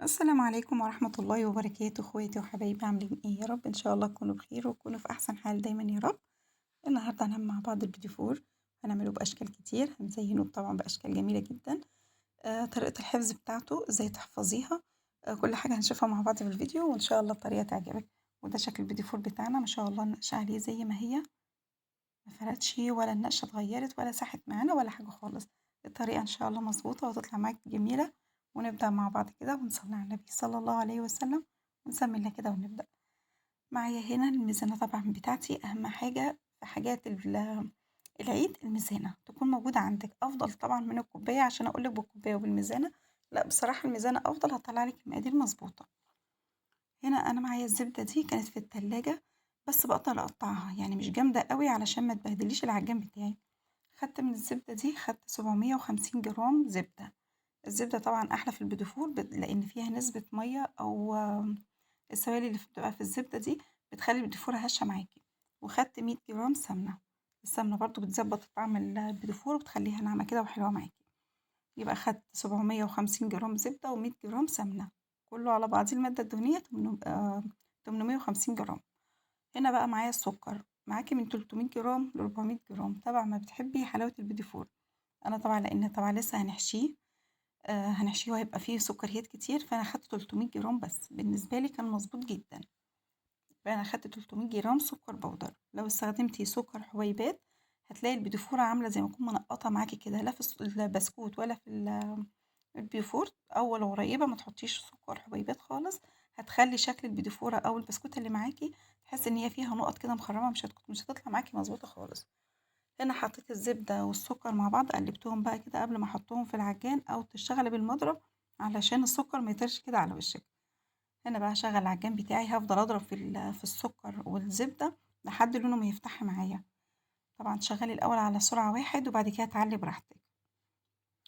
السلام عليكم ورحمة الله وبركاته، اخواتي وحبايبي عاملين ايه؟ يا رب ان شاء الله تكونوا بخير وتكونوا في احسن حال دايما يا رب. النهارده هنعمل مع بعض الفيديو فور. هنعمله باشكال كتير، هنزينه طبعا باشكال جميلة جدا. طريقة الحفظ بتاعته ازاي تحفظيها. كل حاجة هنشوفها مع بعض في الفيديو وان شاء الله الطريقة تعجبك. وده شكل الفيديو فور بتاعنا، ما شاء الله النقشة عليه زي ما هي، ما فردش ولا النقشة اتغيرت ولا ساحت معانا ولا حاجة خالص. الطريقة ان شاء الله مظبوطة وتطلع معاك جميلة. ونبدأ مع بعض كده ونصلي على النبي صلى الله عليه وسلم ونسمي الله كده ونبدأ. معايا هنا الميزانة طبعا بتاعتي، أهم حاجة في حاجات العيد الميزانة تكون موجودة عندك، أفضل طبعا من الكوباية عشان أقولك بالكوباية وبالميزانة. لا بصراحة الميزانة أفضل، هطلعلك المقادير مظبوطة. هنا أنا معايا الزبدة دي كانت في التلاجة، بس بقدر أقطعها يعني مش جامدة قوي علشان ما تبهدليش العجان بتاعي. خدت من الزبدة دي، خدت 750 جرام زبدة. الزبدة طبعا أحلى في البيديفور لأن فيها نسبة مية أو السوائل اللي بتبقى في الزبدة دي بتخلي البيديفور هشة معاكي. وخدت 100 جرام سمنة. السمنة برضو بتظبط طعم البيديفور وبتخليها ناعمة كده وحلوة معاكي. يبقى خدت 750 جرام زبدة و100 جرام سمنة، كله على بعضيه المادة الدهنية 850 جرام. هنا بقى معايا السكر، معاكي من 300 جرام ل400 جرام طبعا ما بتحبي حلاوة البيديفور. أنا طبعا لأن طبعا لسه هنحشيه، هنحشيه وهيبقى فيه سكريات كتير، فأنا خدت 300 جرام بس، بالنسبة لي كان مظبوط جدا. فأنا خدت 300 جرام سكر بودر. لو استخدمتي سكر حبيبات هتلاقي البيديفورة عاملة زي ما تكون منقطة معاكي كده، لا في البسكوت ولا في البيفور. أول قريبة ما تحطيش سكر حبيبات خالص، هتخلي شكل البيديفورة أو البسكوت اللي معاكي تحس إن هي فيها نقط كده مخرمة، مش هتطلع معاكي مظبوطة خالص. هنا حطيت الزبدة والسكر مع بعض، قلبتهم بقى كده قبل ما احطهم في العجان او تشتغلي بالمضرب علشان السكر ما يطيرش كده على وشك. هنا بقى هشغل العجان بتاعي، هفضل اضرب في السكر والزبدة لحد لونه ما يفتح معايا. طبعا تشغلي الاول على سرعة واحد وبعد كده تعلي براحتك.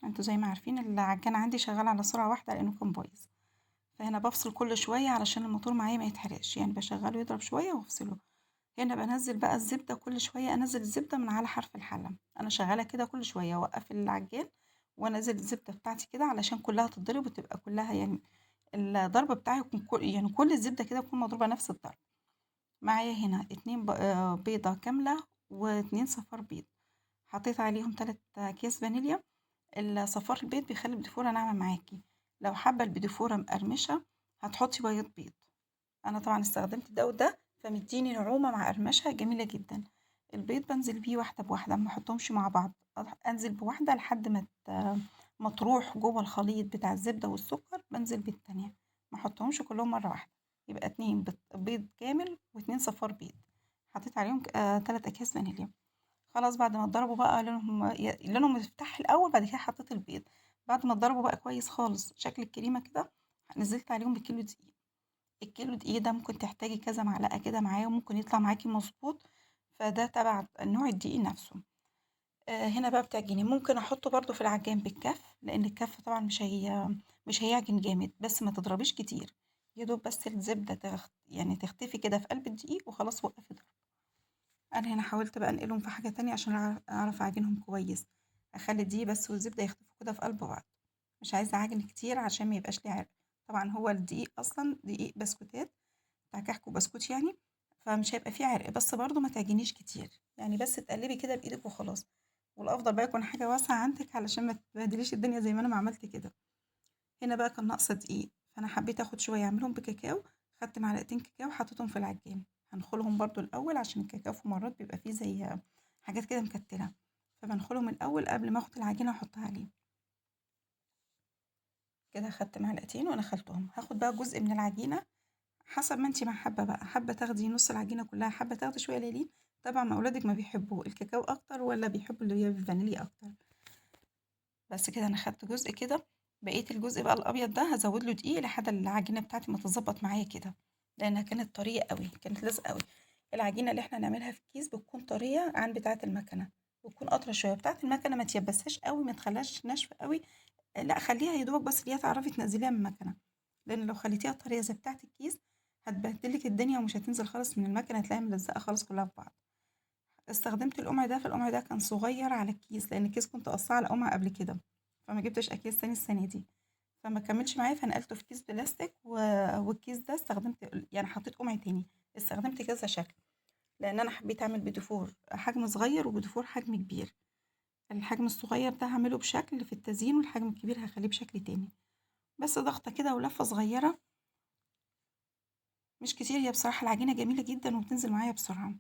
انتوا زي ما عارفين العجان عندي شغال على سرعة واحدة لانه كان بايظ. فهنا بفصل كل شوية علشان الموتور معايا ما يتحرقش، يعني بشغله يضرب شوية وافصله. هنا بنزل بقى الزبدة، كل شوية انزل الزبدة من على حرف الحلة. انا شغالة كده كل شوية اوقف العجان وانزل الزبدة بتاعتي كده علشان كلها تتضرب وتبقى كلها يعني الضربة بتاعي يكون يعني كل الزبدة كده تكون مضروبة نفس الضرب. معايا هنا 2 بيضة كاملة و2 صفار بيض. حطيت عليهم 3 اكياس فانيليا. الصفار البيض بيخلي البدفورة ناعمة معاكي. لو حابة البدفورة مقرمشة هتحطي بيض. انا طبعا استخدمت ده وده فمديني نعومة مع قرمشة جميلة جدا. البيض بنزل بيه واحدة بواحدة، ما احطهمش مع بعض. انزل بواحدة لحد ما تروح جوه الخليط بتاع الزبدة والسكر، بنزل بالتانية. ما احطهمش كلهم مرة واحدة. يبقى 2 بيض كامل و2 صفار بيض. حطيت عليهم 3 اكياس فانيليا. خلاص بعد ما اتضربوا بقى لونهم يفتح الاول، بعد كده حطيت البيض. بعد ما اتضربوا بقى كويس خالص شكل الكريمة كده، نزلت عليهم بكيلو دقيق. الكيلو دقيق ده ممكن تحتاجي كذا معلقة كده معاه وممكن يطلع معاكي مظبوط. فده تبع نوع الدقيق نفسه. هنا بقى بتعجني، ممكن احطه برضو في العجان بالكف لان الكف طبعا مش هيعجن جامد، بس ما تضربيش كتير. يدوب بس الزبدة يعني تختفي كده في قلب الدقيق وخلاص وقفي ضرب. انا هنا حاولت بقى انقلهم في حاجة تانية عشان اعرف اعجنهم كويس. اخلي الدقيق بس والزبدة يختفوا كده في قلب بعض. مش عايزة اعجن كتير عشان ما يبقاش لي عرق. طبعا هو الدقيق اصلا دقيق بسكوتات، بتاع كحك وبسكوت يعني. فمش هيبقى فيه عرق، بس برضو ما تعجنيش كتير، يعني بس تقلبي كده بايدك وخلاص. والافضل بقى يكون حاجه واسعه عندك علشان ما تبهدليش الدنيا زي ما انا ما عملت كده. هنا بقى كان ناقصه دقيق، فانا حبيت اخد شويه اعملهم بكاكاو. خدت معلقتين كاكاو حطيتهم في العجين. هنخلهم برضو الاول عشان الكاكاو في مرات بيبقى فيه زي حاجات كده مكتله. فبنخلهم الاول قبل ما اخد العجينه واحطها عليه. كده خدت معلقتين وانا خلطهم، هاخد بقى جزء من العجينه حسب ما انتي ما حابة بقى. حابة تاخدي نص العجينة كلها، حابة تاخدي شوية قليلين. طبعا ما اولادك ما بيحبوا الكاكاو اكتر ولا بيحبوا اللي هي بالفانيليا اكتر. بس كده انا خدت جزء كده. بقية الجزء بقى الابيض ده هزود له دقيق لحد العجينة بتاعتي ما تظبط معايا كده، لانها كانت طرية قوي، كانت لازقة قوي. العجينة اللي احنا نعملها في الكيس بتكون طرية عن بتاعة المكنة، بتكون قطرة شوية. بتاعة المكنة ما تيبسهاش قوي، ما تخليهاش ناشفة قوي. لا خليها يا دوبك بس اللي هي تعرفي تنزليها من المكنة. لان لو خليتيها طرية زي بتاعة الكيس هتبهدلك الدنيا ومش هتنزل خالص من المكنة، هتلاقيها ملزقة خالص كلها في بعض. استخدمت القمع ده، فالقمع ده كان صغير على الكيس لان الكيس كنت قصاه على قمع قبل كده، فما جبتش اكياس تاني السنة دي. فما كملش معايا، فنقلته في كيس بلاستيك والكيس ده استخدمت يعني حطيت قمع تاني، استخدمت كذا شكل لان انا حبيت اعمل بيديفور حجم صغير وبيديفور حجم كبير. الحجم الصغير ده هعمله بشكل في التزيين، والحجم الكبير هخليه بشكل تاني. بس ضغطة كده ولفة صغيرة مش كتير، هي بصراحة العجينة جميلة جدا وبتنزل معايا بسرعة.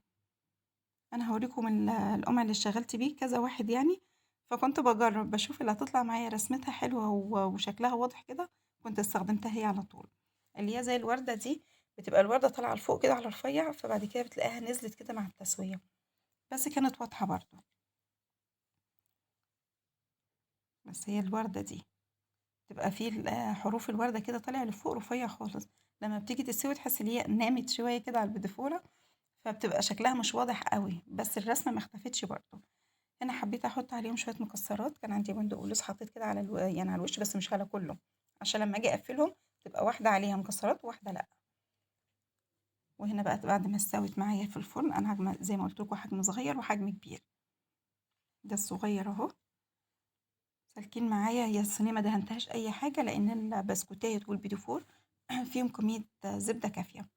انا هوريكم القمع اللي اشتغلت بيه كذا واحد يعني، فكنت بجرب بشوف اللي هتطلع معايا رسمتها حلوة وشكلها واضح كده، كنت استخدمتها هي على طول. اللي هي زي الوردة دي، بتبقى الوردة طالعة لفوق كده على رفيع، فبعد كده بتلاقيها نزلت كده مع التسوية، بس كانت واضحة برضو. بس هي الوردة دي تبقى فيه حروف الوردة كده طالع لفوق رفيع خالص، لما بتيجي تستوي تحس ان هي نامت شوية كده على البدفورة، فبتبقى شكلها مش واضح قوي، بس الرسمة ما اختفتش برضو. هنا حبيت احط عليهم شوية مكسرات، كان عندي بندق ولوز حطيت كده على يعني على الوش، بس مش على كله، عشان لما اجي اقفلهم تبقى واحدة عليها مكسرات وواحدة لا. وهنا بقى بعد ما استوت معايا في الفرن، انا زي ما قلت لكم حجم صغير وحجم كبير. ده الصغير اهو سالكين معايا، هي الصينية ما دهنتهاش اي حاجة لان البسكوتات والبيديفور فيهم كمية زبدة كافية.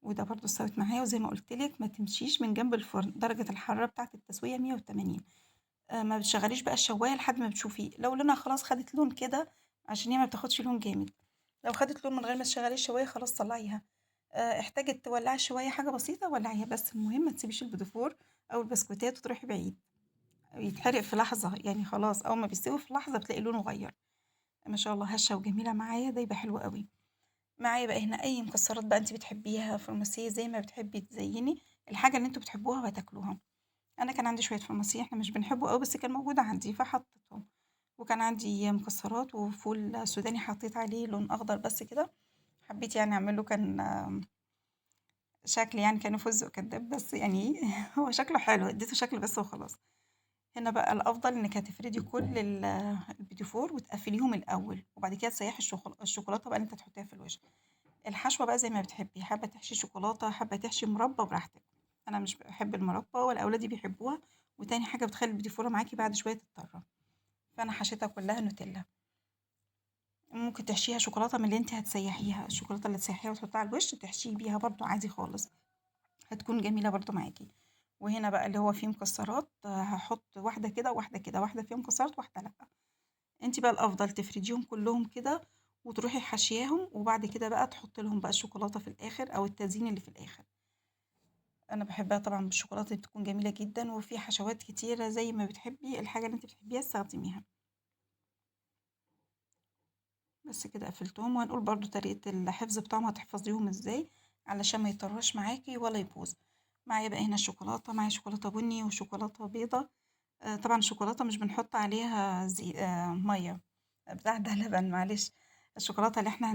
وده برضو استوت معايا، وزي ما قلت لك ما تمشيش من جنب الفرن، درجة الحرارة بتاعة التسوية 180. ما بتشغليش بقى الشواية لحد ما بتشوفي لو لونها خلاص خدت لون كده، عشان هي ما بتاخدش لون جامد. لو خدت لون من غير ما تشغلي الشواية خلاص طلعيها. احتاجت تولعي الشواية حاجة بسيطة ولعيها، بس المهم ما تسيبيش البدفور او البسكوتات وتروحي بعيد، يتحرق في لحظة يعني، خلاص اول ما بيستوي في لحظة بتلاقي لونه غير. ما شاء الله هشة وجميلة معايا، ده يبقى حلو قوي. معايا بقى هنا اي مكسرات بقى انت بتحبيها فرماسية، زي ما بتحبي تزيني الحاجة اللي انتوا بتحبوها وهتاكلوها. انا كان عندي شوية فرماسية احنا مش بنحبه قوي، بس كان موجود عندي فحطيتهم. وكان عندي مكسرات وفول سوداني حطيت عليه لون اخضر بس كده، حبيت يعني اعمله، كان شكل يعني كان فستق كداب بس يعني هو شكله حلو اديته شكل بس وخلاص. هنا بقى الافضل انك هتفردي كل البيتيفور وتقفليهم الاول، وبعد كده تسيحي الشوكولاته بقى اللي انت تحطيها في الوش. الحشوه بقى زي ما بتحبي، حابه تحشي شوكولاته حابه تحشي مربى براحتك. انا مش بحب المربى ولا اولادي بيحبوها، وتاني حاجه بتخلي البيتيفوره معاكي بعد شويه تضطر، فانا حشيتها كلها نوتيلا. ممكن تحشيها شوكولاته من اللي انت هتسيحيها، الشوكولاته اللي تسيحيها وتحطيها على الوش تحشيه بيها برضو عادي خالص، هتكون جميله برضو معاكي. وهنا بقى اللي هو فيه مكسرات، هحط واحده كده وواحده كده، واحده فيها مكسرات واحده لا. انت بقى الافضل تفرديهم كلهم كده وتروحي حاشياهم، وبعد كده بقى تحطي لهم بقى الشوكولاته في الاخر او التزيين اللي في الاخر. انا بحبها طبعا بالشوكولاته، بتكون جميله جدا، وفي حشوات كتيره زي ما بتحبي الحاجه اللي انت بتحبيها استخدميها. بس كده قفلتهم، وهنقول برضو طريقة الحفظ بتاعهم هتحفظيهم ازاي علشان ما يطرش معاكي ولا يبوظ. معايا بقى هنا الشوكولاتة، معايا شوكولاتة بني وشوكولاتة بيضة. طبعا الشوكولاتة مش بنحط عليها مية، بتاع ده لبن معلش. الشوكولاتة اللي احنا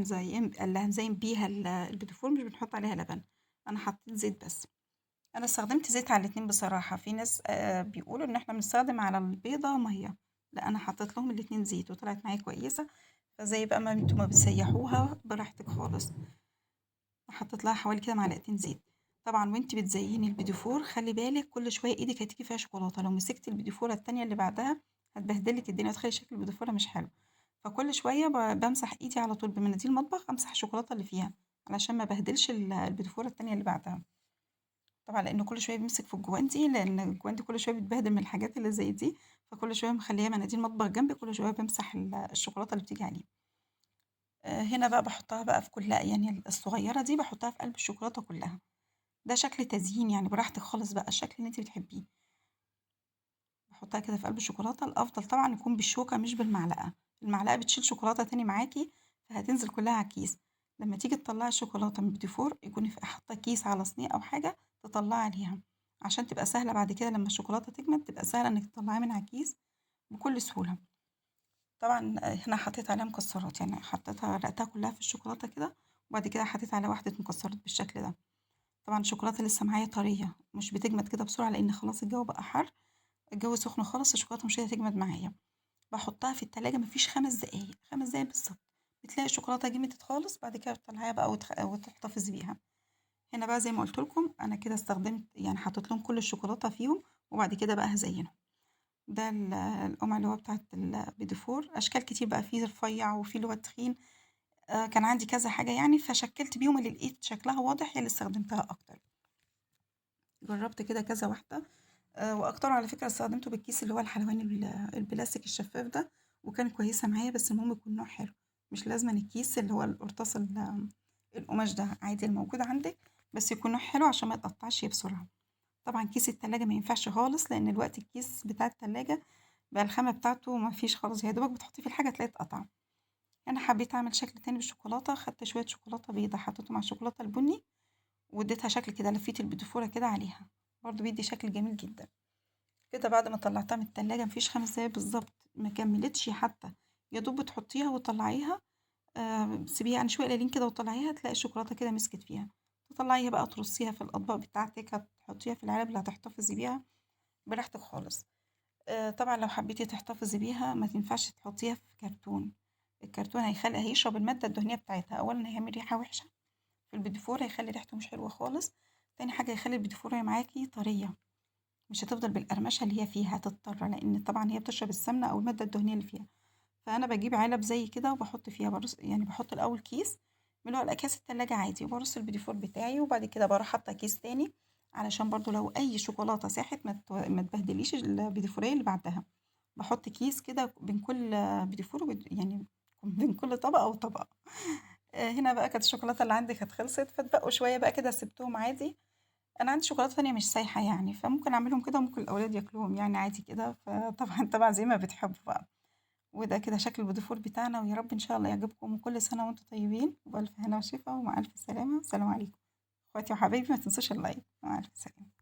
هنزين بيها البيتيفور مش بنحط عليها لبن، انا حطيت زيت بس. انا استخدمت زيت على الاتنين بصراحة، في ناس بيقولوا ان احنا بنستخدم على البيضة مية، لا انا حطيت لهم الاتنين زيت وطلعت معايا كويسة. فزي بقى ما انتوا ما بتسيحوها براحتك خالص. حطيت لها حوالي كده معلقتين زيت. طبعا وانت بتزيني البيديفور خلي بالك كل شويه ايدك هتيجي فيها شوكولاته، لو مسكتي البيديفوره التانية اللي بعدها هتبهدلك الدنيا وتخلي شكل البيديفوره مش حلو. فكل شويه بمسح ايدي على طول بمناديل المطبخ، امسح الشوكولاته اللي فيها علشان ما بهدلش البيديفوره التانية اللي بعدها. طبعا لان كل شويه بيمسك في الجوانتي، لان الجوانتي كل شويه بتبهدل من الحاجات اللي زي دي، فكل شويه مخليه مناديل مطبخ جنبي، كل شويه بمسح الشوكولاته اللي بتيجي عليه. هنا بقى باحطها بقى في كل يعني الصغيرة دي باحطها في قلب الشوكولاتة كلها، ده شكل تزيين يعني براحتك خالص بقى الشكل اللي انت بتحبيه. باحطها كده في قلب الشوكولاتة، الأفضل طبعا يكون بالشوكة مش بالمعلقة، المعلقة بتشيل شوكولاتة تاني معاكي فهتنزل كلها على الكيس. لما تيجي تطلعي الشوكولاتة من البيتيفور يكون حاطة كيس على صينية أو حاجة تطلعي عليها، عشان تبقى سهلة بعد كده لما الشوكولاتة تجمد تبقى سهلة انك تطلعيها من على الكيس بكل سهولة. طبعًا هنا حطيت عليها مكسرات، يعني حطيتها رقتها كلها في الشوكولاتة كده، وبعد كده حطيت عليها واحدة مكسرات بالشكل ده. طبعًا الشوكولاتة لسه معايا طرية، مش بتجمد كده بسرعة لإن خلاص الجو بقى حَر، الجو سخن خالص الشوكولاتة مش هتجمد معايا. باحطها في التلاجة ما فيش 5 دقايق، 5 دقايق بالضبط، بتلاقي الشوكولاتة جمدت خالص، بعد كده بتطلعيها بقى وتحتفظي بيها. هنا بقى زي ما قُلت لكم أنا كده استخدمت يعني حطيت لهم كل الشوكولاتة فيهم، وبعد كده بقى هازينهم. ده القمع اللي هو بتاعة البيديفور، أشكال كتير بقى، فيه رفيّع وفيه اللي هو التخين. كان عندي كذا حاجة يعني، فشكّلت بيهم اللي لقيت شكلها واضح هي اللي استخدمتها أكتر. جرّبت كده كذا واحدة، وأكتره على فكرة استخدمته بالكيس اللي هو الحلواني البلاستيك الشفاف ده، وكانت كويسة معايا، بس المهم يكون نوع حلو، مش لازمًا الكيس اللي هو القرطاس القماش ده، عادي الموجود عندِك، بس يكون نوع حلو عشان ما يتقطّعش بسرعة. طبعًا كيس التلاجة ما ينفعش خالص، لإن دلوقتي الكيس بتاع التلاجة بقى الخامة بتاعته ما فيش خالص، يا دوبك بتحطّي فيه الحاجة تلاقيه اتقطع. أنا حبيت أعمل شكل تاني بالشوكولاتة، خدت شوية شوكولاتة بيضا حطيتهم على الشوكولاتة البني، واديتها شكل كده، لفيت البيتفورة كده عليها، برضه بيدّي شكل جميل جدًا. كده بعد ما طلعتها من التلاجة ما فيش 5 دقايق بالضبط، ما كمّلتش حتى، يا دوب بتحطيها وتطلعيها، تسيبيها يعني شوية قليلين كده وتطلعيها تلاقي الشوكولاتة كده مسكت فيها، تطلعيها بقى ترصيها في الأطباق بتاعتِك، هتحطيها في العلب اللي هتحتفظي بيها براحتك خالص. طبعًا لو حبيتِ تحتفظي بيها ما تنفعش تحطيها في كرتون، الكرتون هيشرب المادة الدهنية بتاعتها، أولًا هيعمل ريحة وحشة في البيديفور، هيخلّي ريحته مش حلوة خالص، تاني حاجة هيخلّي البيديفور وهي معاكِ طرية، مش هتفضل بالقرمشة اللي هي فيها، هتضطر لإن طبعًا هي بتشرب السمنة أو المادة الدهنية اللي فيها. فأنا باجيب علب زي كده وباحط فيها يعني باحط الأول كيس من اللي هو الأكياس التلاجة عادي، وبارص البيديفور بتاعي، وبعد كده باروح حاطة كيس تاني علشان برضه لو أي شوكولاتة ساحت ما تبهدليش البيديفورية اللي بعدها. باحط كيس كده بين كل بيديفور يعني بين كل طبقة وطبقة. هنا بقى كانت الشوكولاتة اللي عندي كانت خلصت، فاتبقوا شوية بقى كده سِبتهم عادي. أنا عندي شوكولاتة تانية مش سايحة يعني، فممكن أعملهم كده وممكن الأولاد ياكلوهم يعني عادي كده، فطبعًا زي ما بتحبوا بقى. وده كده شكل البيديفور بتاعنا، ويا رب إن شاء الله يعجبكم، وكل سنة وأنتم طيبين وبألف هنا وشفا ومع ألف سلامة، والسلام عليكم. اخواتي وحبايبي ما تنسوش اللايك، مع ألف سلامة.